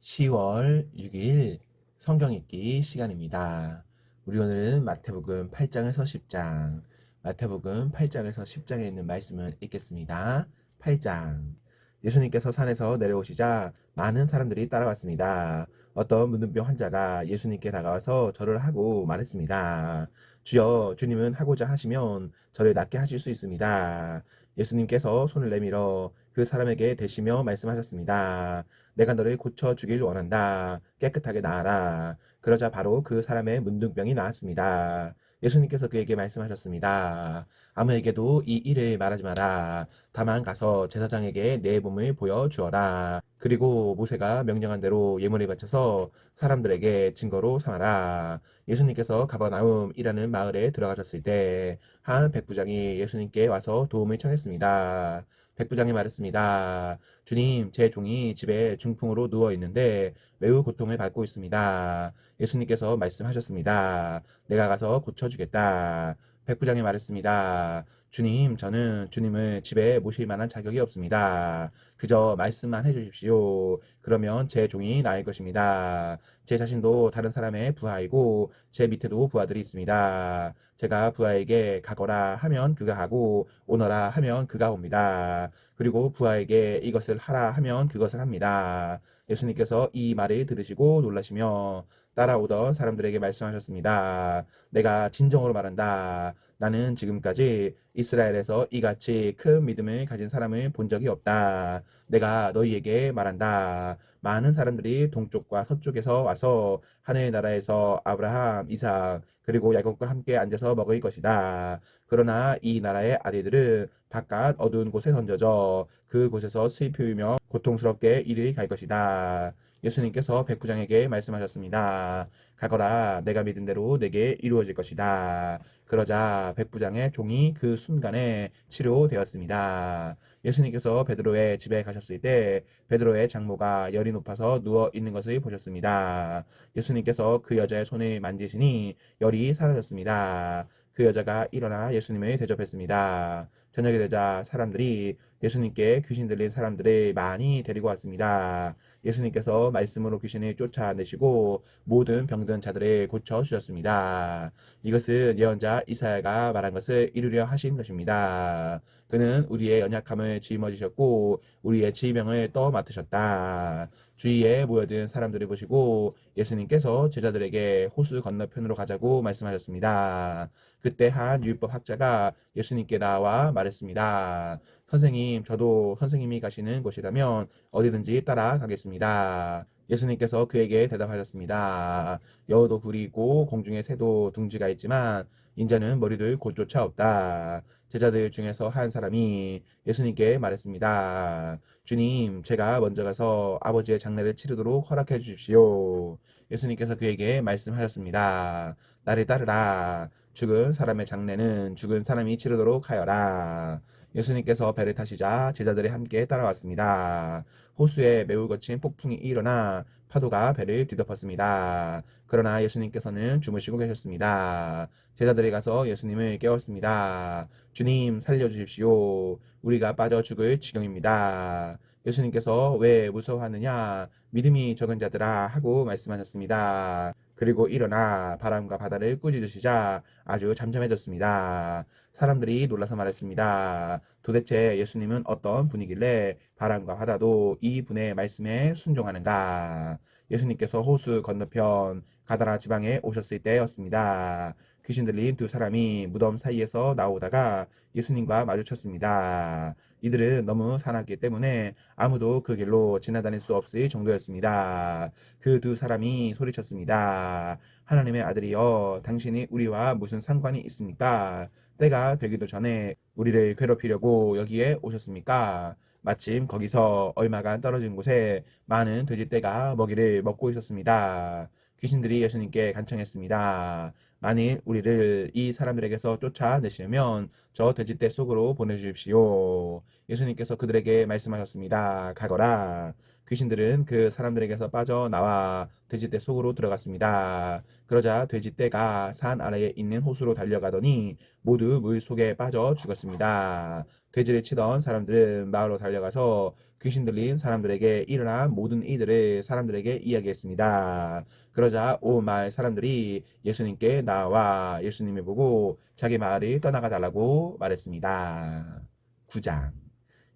10월 6일 성경 읽기 시간입니다. 우리 오늘은 마태복음 8장에서 10장, 마태복음 8장에서 10장에 있는 말씀을 읽겠습니다. 8장. 예수님께서 산에서 내려오시자 많은 사람들이 따라왔습니다. 어떤 문둥병 환자가 예수님께 다가와서 절을 하고 말했습니다. 주여, 주님은 하고자 하시면 저를 낫게 하실 수 있습니다. 예수님께서 손을 내밀어 그 사람에게 대시며 말씀하셨습니다. 내가 너를 고쳐주길 원한다. 깨끗하게 나아라. 그러자 바로 그 사람의 문둥병이 나았습니다. 예수님께서 그에게 말씀하셨습니다. 아무에게도 이 일을 말하지 마라. 다만 가서 제사장에게 내 몸을 보여주어라. 그리고 모세가 명령한 대로 예물을 바쳐서 사람들에게 증거로 삼아라. 예수님께서 가버나움이라는 마을에 들어가셨을 때 한 백부장이 예수님께 와서 도움을 청했습니다. 백부장이 말했습니다. 주님, 제 종이 집에 중풍으로 누워 있는데 매우 고통을 받고 있습니다. 예수님께서 말씀하셨습니다. 내가 가서 고쳐주겠다. 백부장이 말했습니다. 주님, 저는 주님을 집에 모실 만한 자격이 없습니다. 그저 말씀만 해주십시오. 그러면 제 종이 나을 것입니다. 제 자신도 다른 사람의 부하이고 제 밑에도 부하들이 있습니다. 제가 부하에게 가거라 하면 그가 가고 오너라 하면 그가 옵니다. 그리고 부하에게 이것을 하라 하면 그것을 합니다. 예수님께서 이 말을 들으시고 놀라시며 따라오던 사람들에게 말씀하셨습니다. 내가 진정으로 말한다. 나는 지금까지 이스라엘에서 이같이 큰 믿음을 가진 사람을 본 적이 없다. 내가 너희에게 말한다. 많은 사람들이 동쪽과 서쪽에서 와서 하늘 나라에서 아브라함, 이삭, 그리고 야곱과 함께 앉아서 먹을 것이다. 그러나 이 나라의 아들들은 바깥 어두운 곳에 던져져 그곳에서 슬피우며 고통스럽게 이리 갈 것이다. 예수님께서 백부장에게 말씀하셨습니다. 가거라, 내가 믿은 대로 내게 이루어질 것이다. 그러자 백부장의 종이 그 순간에 치료되었습니다. 예수님께서 베드로의 집에 가셨을 때 베드로의 장모가 열이 높아서 누워 있는 것을 보셨습니다. 예수님께서 그 여자의 손을 만지시니 열이 사라졌습니다. 그 여자가 일어나 예수님을 대접했습니다. 저녁이 되자 사람들이 예수님께 귀신 들린 사람들을 많이 데리고 왔습니다. 예수님께서 말씀으로 귀신을 쫓아내시고 모든 병든 자들을 고쳐주셨습니다. 이것은 예언자 이사야가 말한 것을 이루려 하신 것입니다. 그는 우리의 연약함을 짊어지셨고 우리의 질병을 떠맡으셨다. 주위에 모여든 사람들을 보시고 예수님께서 제자들에게 호수 건너편으로 가자고 말씀하셨습니다. 그때 한 율법 학자가 예수님께 나와 말했습니다. 선생님, 저도 선생님이 가시는 곳이라면 어디든지 따라가겠습니다. 예수님께서 그에게 대답하셨습니다. 여우도 굴이 있고 공중에 새도 둥지가 있지만 인자는 머리를 곧 쫓아 없다. 제자들 중에서 한 사람이 예수님께 말했습니다. 주님, 제가 먼저 가서 아버지의 장례를 치르도록 허락해 주십시오. 예수님께서 그에게 말씀하셨습니다. 나를 따르라. 죽은 사람의 장례는 죽은 사람이 치르도록 하여라. 예수님께서 배를 타시자 제자들이 함께 따라왔습니다. 호수에 매우 거친 폭풍이 일어나 파도가 배를 뒤덮었습니다. 그러나 예수님께서는 주무시고 계셨습니다. 제자들이 가서 예수님을 깨웠습니다. 주님, 살려주십시오. 우리가 빠져 죽을 지경입니다. 예수님께서 왜 무서워하느냐? 믿음이 적은 자들아 하고 말씀하셨습니다. 그리고 일어나 바람과 바다를 꾸짖으시자 아주 잠잠해졌습니다. 사람들이 놀라서 말했습니다. 도대체 예수님은 어떤 분이길래 바람과 바다도 이 분의 말씀에 순종하는가? 예수님께서 호수 건너편 가다라 지방에 오셨을 때였습니다. 귀신 들린 두 사람이 무덤 사이에서 나오다가 예수님과 마주쳤습니다. 이들은 너무 사납기 때문에 아무도 그 길로 지나다닐 수 없을 정도였습니다. 그 두 사람이 소리쳤습니다. 하나님의 아들이여, 당신이 우리와 무슨 상관이 있습니까? 때가 되기도 전에 우리를 괴롭히려고 여기에 오셨습니까? 마침 거기서 얼마간 떨어진 곳에 많은 돼지떼가 먹이를 먹고 있었습니다. 귀신들이 예수님께 간청했습니다. 만일 우리를 이 사람들에게서 쫓아내시려면 저 돼지떼 속으로 보내주십시오. 예수님께서 그들에게 말씀하셨습니다. 가거라. 귀신들은 그 사람들에게서 빠져나와 돼지떼 속으로 들어갔습니다. 그러자 돼지떼가 산 아래에 있는 호수로 달려가더니 모두 물 속에 빠져 죽었습니다. 돼지를 치던 사람들은 마을로 달려가서 귀신 들린 사람들에게 일어난 모든 일들을 사람들에게 이야기했습니다. 그러자 온 마을 사람들이 예수님께 나와 예수님을 보고 자기 마을을 떠나가 달라고 말했습니다. 9장.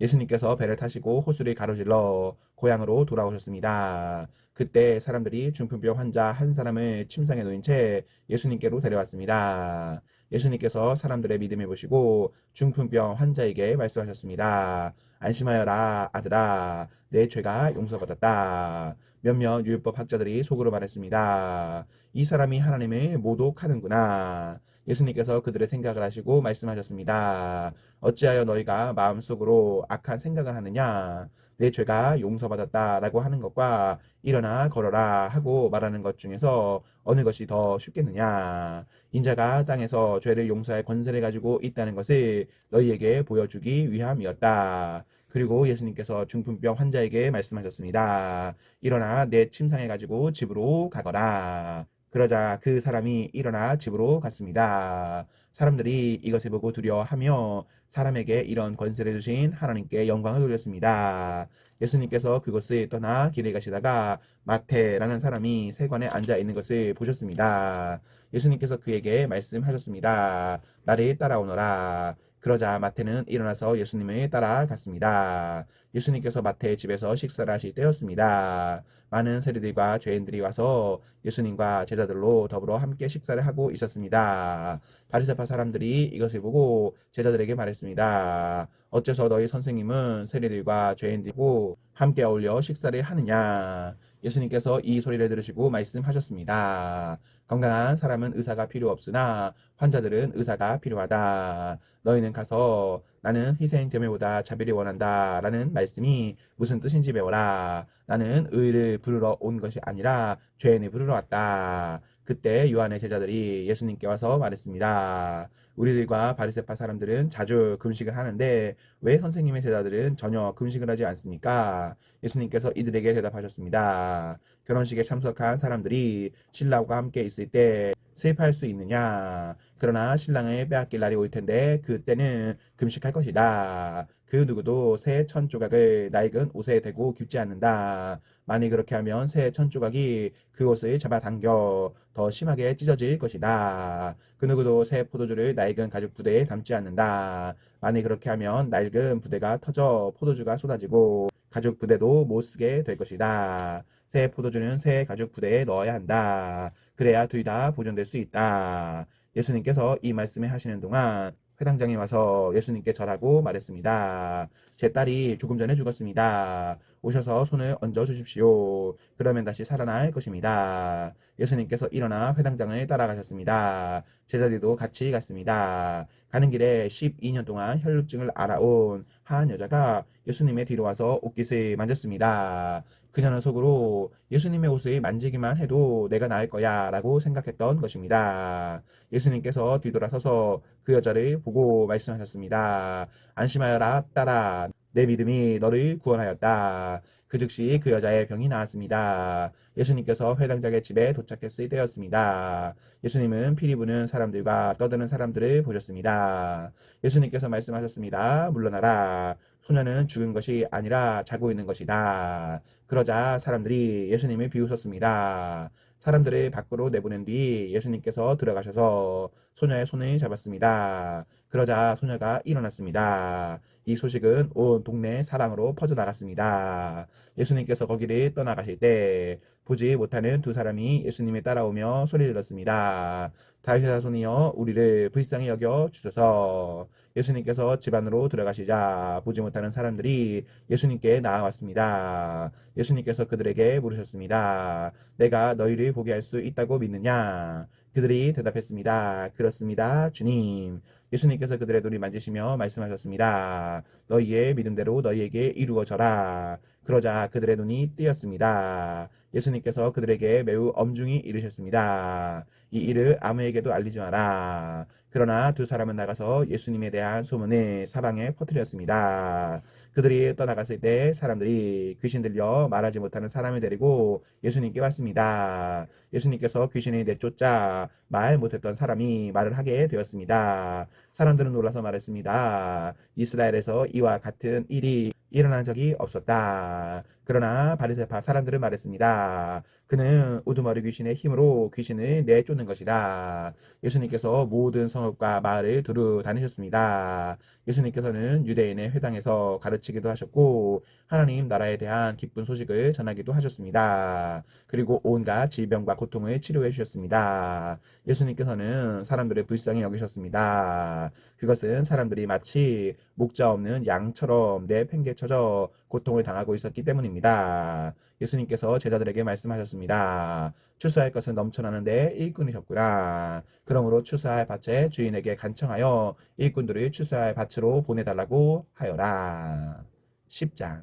예수님께서 배를 타시고 호수를 가로질러 고향으로 돌아오셨습니다. 그때 사람들이 중풍병 환자 한 사람을 침상에 놓인 채 예수님께로 데려왔습니다. 예수님께서 사람들의 믿음을 보시고 중풍병 환자에게 말씀하셨습니다. 안심하여라, 아들아, 내 죄가 용서받았다. 몇몇 율법 학자들이 속으로 말했습니다. 이 사람이 하나님을 모독하는구나. 예수님께서 그들의 생각을 하시고 말씀하셨습니다. 어찌하여 너희가 마음속으로 악한 생각을 하느냐? 내 죄가 용서받았다라고 하는 것과 일어나 걸어라 하고 말하는 것 중에서 어느 것이 더 쉽겠느냐? 인자가 땅에서 죄를 용서할 권세를 가지고 있다는 것을 너희에게 보여주기 위함이었다. 그리고 예수님께서 중풍병 환자에게 말씀하셨습니다. 일어나 내 침상에 가지고 집으로 가거라. 그러자 그 사람이 일어나 집으로 갔습니다. 사람들이 이것을 보고 두려워하며 사람에게 이런 권세를 주신 하나님께 영광을 돌렸습니다. 예수님께서 그곳을 떠나 길을 가시다가 마태라는 사람이 세관에 앉아 있는 것을 보셨습니다. 예수님께서 그에게 말씀하셨습니다. 나를 따라오너라. 그러자 마태는 일어나서 예수님을 따라갔습니다. 예수님께서 마태의 집에서 식사를 하실 때였습니다. 많은 세리들과 죄인들이 와서 예수님과 제자들로 더불어 함께 식사를 하고 있었습니다. 바리새파 사람들이 이것을 보고 제자들에게 말했습니다. 어째서 너희 선생님은 세리들과 죄인들과 함께 어울려 식사를 하느냐? 예수님께서 이 소리를 들으시고 말씀하셨습니다. 건강한 사람은 의사가 필요 없으나 환자들은 의사가 필요하다. 너희는 가서 나는 희생 제물보다 자비를 원한다 라는 말씀이 무슨 뜻인지 배워라. 나는 의를 부르러 온 것이 아니라 죄인을 부르러 왔다. 그때 요한의 제자들이 예수님께 와서 말했습니다. 우리들과 바리새파 사람들은 자주 금식을 하는데 왜 선생님의 제자들은 전혀 금식을 하지 않습니까? 예수님께서 이들에게 대답하셨습니다. 결혼식에 참석한 사람들이 신랑과 함께 있을 때 슬퍼할 수 있느냐? 그러나 신랑을 빼앗길 날이 올 텐데 그때는 금식할 것이다. 그 누구도 새 천 조각을 낡은 옷에 대고 깁지 않는다. 만일 그렇게 하면 새 천 조각이 그 옷을 잡아당겨 더 심하게 찢어질 것이다. 그 누구도 새 포도주를 낡은 가죽 부대에 담지 않는다. 만일 그렇게 하면 낡은 부대가 터져 포도주가 쏟아지고 가죽 부대도 못 쓰게 될 것이다. 새 포도주는 새 가죽 부대에 넣어야 한다. 그래야 둘 다 보존될 수 있다. 예수님께서 이 말씀을 하시는 동안 회당장이 와서 예수님께 절하고 말했습니다. 제 딸이 조금 전에 죽었습니다. 오셔서 손을 얹어 주십시오. 그러면 다시 살아날 것입니다. 예수님께서 일어나 회당장을 따라가셨습니다. 제자들도 같이 갔습니다. 가는 길에 12년 동안 혈루증을 앓아온 한 여자가 예수님의 뒤로 와서 옷깃을 만졌습니다. 그녀는 속으로 예수님의 옷을 만지기만 해도 내가 나을 거야 라고 생각했던 것입니다. 예수님께서 뒤돌아서서 그 여자를 보고 말씀하셨습니다. 안심하여라, 딸아. 내 믿음이 너를 구원하였다. 그 즉시 그 여자의 병이 나았습니다. 예수님께서 회당장의 집에 도착했을 때였습니다. 예수님은 피리 부는 사람들과 떠드는 사람들을 보셨습니다. 예수님께서 말씀하셨습니다. 물러나라. 소녀는 죽은 것이 아니라 자고 있는 것이다. 그러자 사람들이 예수님을 비웃었습니다. 사람들을 밖으로 내보낸 뒤 예수님께서 들어가셔서 소녀의 손을 잡았습니다. 그러자 소녀가 일어났습니다. 이 소식은 온 동네 사방으로 퍼져나갔습니다. 예수님께서 거기를 떠나가실 때 보지 못하는 두 사람이 예수님을 따라오며 소리를 질렀습니다. 다윗의 자손이여 우리를 불쌍히 여겨 주소서. 예수님께서 집 안으로 들어가시자 보지 못하는 사람들이 예수님께 나아왔습니다. 예수님께서 그들에게 물으셨습니다. 내가 너희를 보게 할 수 있다고 믿느냐? 그들이 대답했습니다. 그렇습니다, 주님. 예수님께서 그들의 눈을 만지시며 말씀하셨습니다. 너희의 믿음대로 너희에게 이루어져라. 그러자 그들의 눈이 뜨였습니다. 예수님께서 그들에게 매우 엄중히 이르셨습니다. 이 일을 아무에게도 알리지 마라. 그러나 두 사람은 나가서 예수님에 대한 소문을 사방에 퍼뜨렸습니다. 그들이 떠나갔을 때 사람들이 귀신 들려 말하지 못하는 사람을 데리고 예수님께 왔습니다. 예수님께서 귀신을 내쫓자 말 못했던 사람이 말을 하게 되었습니다. 사람들은 놀라서 말했습니다. 이스라엘에서 이와 같은 일이 일어난 적이 없었다. 그러나 바리새파 사람들은 말했습니다. 그는 우두머리 귀신의 힘으로 귀신을 내쫓는 것이다. 예수님께서 모든 성읍과 마을을 두루 다니셨습니다. 예수님께서는 유대인의 회당에서 가르치기도 하셨고 하나님 나라에 대한 기쁜 소식을 전하기도 하셨습니다. 그리고 온갖 질병과 고통을 치료해 주셨습니다. 예수님께서는 사람들을 불쌍히 여기셨습니다. 그것은 사람들이 마치 목자 없는 양처럼 내팽개쳐져 고통을 당하고 있었기 때문입니다. 예수님께서 제자들에게 말씀하셨습니다. 추수할 것은 넘쳐나는데 일꾼이셨구나. 그러므로 추수할 밭의 주인에게 간청하여 일꾼들을 추수할 밭으로 보내달라고 하여라. 10장.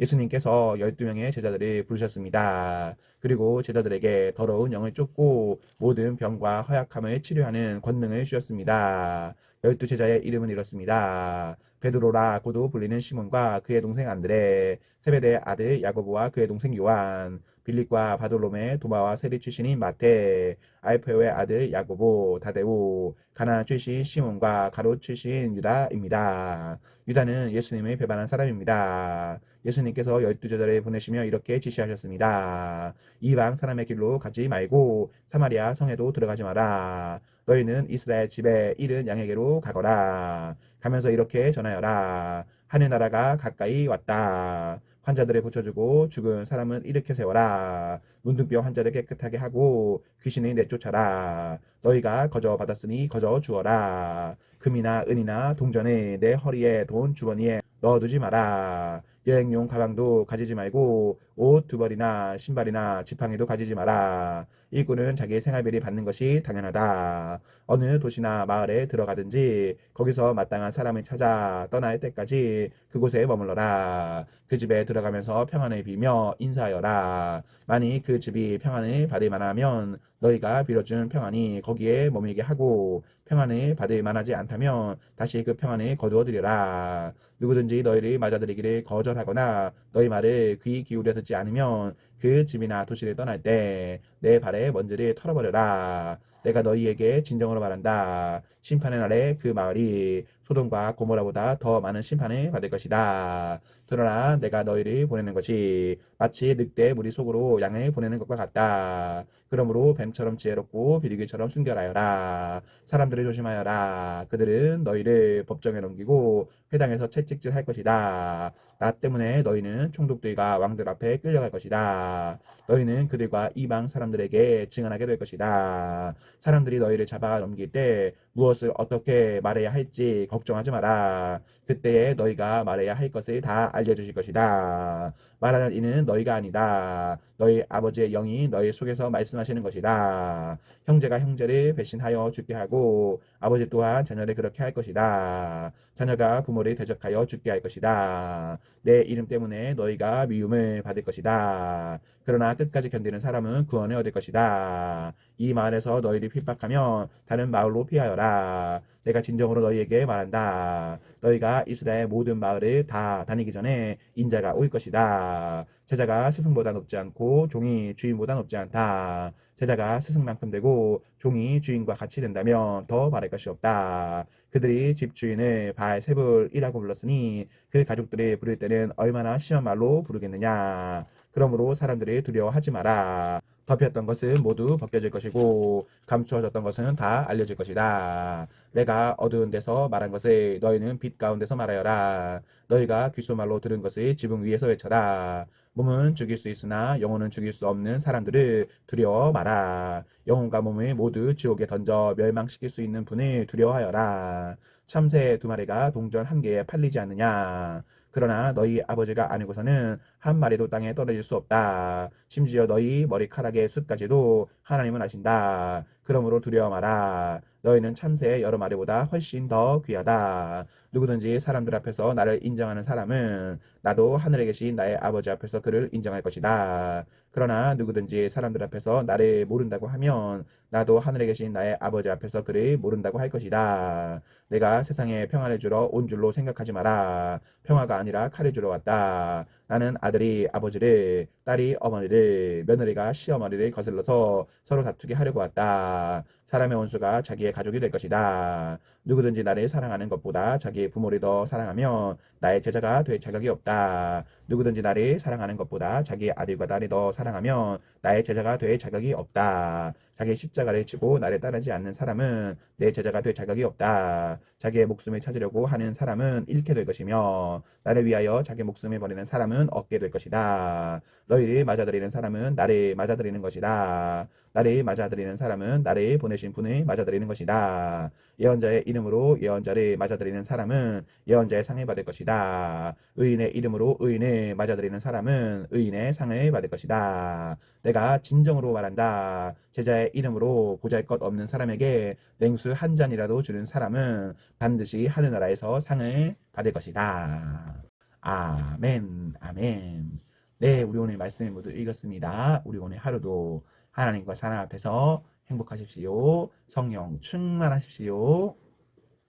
예수님께서 12명의 제자들을 부르셨습니다. 그리고 제자들에게 더러운 영을 쫓고 모든 병과 허약함을 치료하는 권능을 주셨습니다. 12제자의 이름은 이렇습니다. 베드로라고도 불리는 시몬과 그의 동생 안드레, 세베대의 아들 야고보와 그의 동생 요한, 빌립과 바돌로메, 도마와 세리 출신인 마테, 알페오의 아들 야고보, 다데오, 가나 출신 시몬과 가롯 출신 유다입니다. 유다는 예수님을 배반한 사람입니다. 예수님께서 12제자를 보내시며 이렇게 지시하셨습니다. 이방 사람의 길로 가지 말고 사마리아 성에도 들어가지 마라. 너희는 이스라엘 집에 잃은 양에게로 가거라. 가면서 이렇게 전하여라. 하늘나라가 가까이 왔다. 환자들을 고쳐주고 죽은 사람은 일으켜 세워라. 문둥병 환자를 깨끗하게 하고 귀신을 내쫓아라. 너희가 거저 받았으니 거저 주어라. 금이나 은이나 동전을 내 허리에 돈 주머니에 넣어두지 마라. 여행용 가방도 가지지 말고 옷 두 벌이나 신발이나 지팡이도 가지지 마라. 일꾼은 자기의 생활비를 받는 것이 당연하다. 어느 도시나 마을에 들어가든지 거기서 마땅한 사람을 찾아 떠날 때까지 그곳에 머물러라. 그 집에 들어가면서 평안을 빌며 인사하여라. 만일 그 집이 평안을 받을 만하면 너희가 빌어준 평안이 거기에 머물게 하고 평안을 받을 만하지 않다면 다시 그 평안을 거두어드려라. 누구든지 너희를 맞아들이기를 거절하거나 너희 말을 귀 기울여 듣지 않으면 그 집이나 도시를 떠날 때 내 발에 먼지를 털어버려라. 내가 너희에게 진정으로 말한다. 심판의 날에 그 마을이 소돔과 고모라보다 더 많은 심판을 받을 것이다. 그러나 내가 너희를 보내는 것이 마치 늑대 무리 속으로 양을 보내는 것과 같다. 그러므로 뱀처럼 지혜롭고 비둘기처럼 순결하여라. 사람들을 조심하여라. 그들은 너희를 법정에 넘기고 회당에서 채찍질할 것이다. 나 때문에 너희는 총독들과 왕들 앞에 끌려갈 것이다. 너희는 그들과 이방 사람들에게 증언하게 될 것이다. 사람들이 너희를 잡아 넘길 때 무엇을 어떻게 말해야 할지 걱정하지 마라. 그때에 너희가 말해야 할 것을 다 알려주실 것이다. 말하는 이는 너희가 아니다. 너희 아버지의 영이 너희 속에서 말씀하시는 것이다. 형제가 형제를 배신하여 죽게 하고 아버지 또한 자녀를 그렇게 할 것이다. 자녀가 부모를 대적하여 죽게 할 것이다. 내 이름 때문에 너희가 미움을 받을 것이다. 그러나 끝까지 견디는 사람은 구원을 얻을 것이다. 이 마을에서 너희를 핍박하면 다른 마을로 피하여라. 내가 진정으로 너희에게 말한다. 너희가 이스라엘 모든 마을을 다 다니기 전에 인자가 올 것이다. 제자가 스승보다 높지 않고 종이 주인보다 높지 않다. 제자가 스승만큼 되고 종이 주인과 같이 된다면 더 바랄 것이 없다. 그들이 집 주인을 바알세불이라고 불렀으니 그 가족들이 부를 때는 얼마나 심한 말로 부르겠느냐. 그러므로 사람들이 두려워하지 마라. 덮였던 것은 모두 벗겨질 것이고 감추어졌던 것은 다 알려질 것이다. 내가 어두운 데서 말한 것을 너희는 빛 가운데서 말하여라. 너희가 귓속말로 들은 것을 지붕 위에서 외쳐라. 몸은 죽일 수 있으나 영혼은 죽일 수 없는 사람들을 두려워 마라. 영혼과 몸을 모두 지옥에 던져 멸망시킬 수 있는 분을 두려워하여라. 참새 두 마리가 동전 한 개에 팔리지 않느냐. 그러나 너희 아버지가 아니고서는 한 마리도 땅에 떨어질 수 없다. 심지어 너희 머리카락의 숫까지도 하나님은 아신다. 그러므로 두려워 마라. 너희는 참새 여러 마리보다 훨씬 더 귀하다. 누구든지 사람들 앞에서 나를 인정하는 사람은 나도 하늘에 계신 나의 아버지 앞에서 그를 인정할 것이다. 그러나 누구든지 사람들 앞에서 나를 모른다고 하면 나도 하늘에 계신 나의 아버지 앞에서 그를 모른다고 할 것이다. 내가 세상에 평안을 주러 온 줄로 생각하지 마라. 평화가 아니라 칼을 주러 왔다. 나는 아들이 아버지를, 딸이 어머니를, 며느리가 시어머니를 거슬러서 서로 다투게 하려고 왔다. 사람의 원수가 자기의 가족이 될 것이다. 누구든지 나를 사랑하는 것보다 자기의 부모를 더 사랑하면 나의 제자가 될 자격이 없다. 누구든지 나를 사랑하는 것보다 자기의 아들과 딸이 더 사랑하면 나의 제자가 될 자격이 없다. 자기의 십자가를 지고 나를 따르지 않는 사람은 내 제자가 될 자격이 없다. 자기의 목숨을 찾으려고 하는 사람은 잃게 될 것이며 나를 위하여 자기 목숨을 버리는 사람은 얻게 될 것이다. 너희를 맞아들이는 사람은 나를 맞아들이는 것이다. 나를 맞아들이는 사람은 나를 보내신 분을 맞아들이는 것이다. 예언자의 이름으로 예언자를 맞아들이는 사람은 예언자의 상을 받을 것이다. 의인의 이름으로 의인을 맞아들이는 사람은 의인의 상을 받을 것이다. 내가 진정으로 말한다. 제자의 이름으로 보잘것 없는 사람에게 냉수 한 잔이라도 주는 사람은 반드시 하늘나라에서 상을 받을 것이다. 아멘, 아멘. 네, 우리 오늘 말씀을 모두 읽었습니다. 우리 오늘 하루도 하나님과 사랑 앞에서 행복하십시오. 성령 충만하십시오.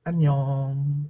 안녕.